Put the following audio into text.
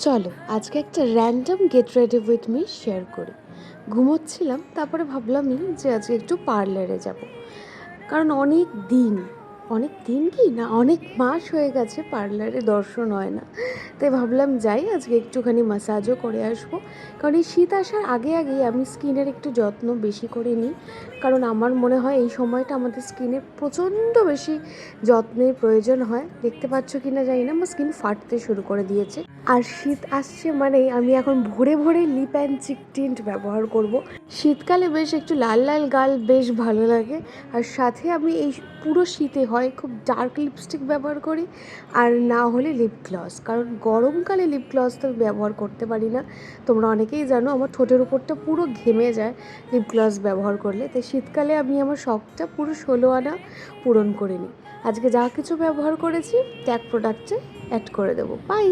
চলো আজকে একটা random get ready with me share করি। ঘুমোচ্ছিলাম, তারপরে ভাবলামই যে আজকে একটু পার্লারে যাব। কারণ অনেক দিন কি না, অনেক মাস হয়ে গেছে পার্লারে দর্শন হয় না। তাই ভাবলাম যাই, আজকে একটুখানি ম্যাসাজও করে আসবো। কারণ এই শীত আসার আগে আগেই আমি স্কিনের একটু যত্ন বেশি করে নিই। কারণ আমার মনে হয় এই সময়টা আমাদের স্কিনের প্রচণ্ড বেশি যত্নের প্রয়োজন হয়। দেখতে পাচ্ছ কি না জানি না, আমার স্কিন ফাটতে শুরু করে দিয়েছে। আর শীত আসছে মানেই আমি এখন ভোরে ভোরে লিপ অ্যান্ড চিক টিন্ট ব্যবহার করব। শীতকালে বেশ একটু লাল লাল গাল বেশ ভালো লাগে। আর সাথে আমি এই পুরো শীতে হয় খুব ডার্ক লিপস্টিক ব্যবহার করি, আর না হলে লিপ গ্লস। কারণ গরমকালে লিপ গ্লস তো ব্যবহার করতে পারি না। তোমরা অনেকেই জানো আমার ঠোঁটের উপরটা পুরো ঘেমে যায় লিপ গ্লস ব্যবহার করলে। তাই শীতকালে আমি আমার শখটা পুরো 16 আনা পূরণ করে নিই। আজকে যা কিছু ব্যবহার করেছি ট্যাগ প্রোডাক্টে অ্যাড করে দেবো। বাই।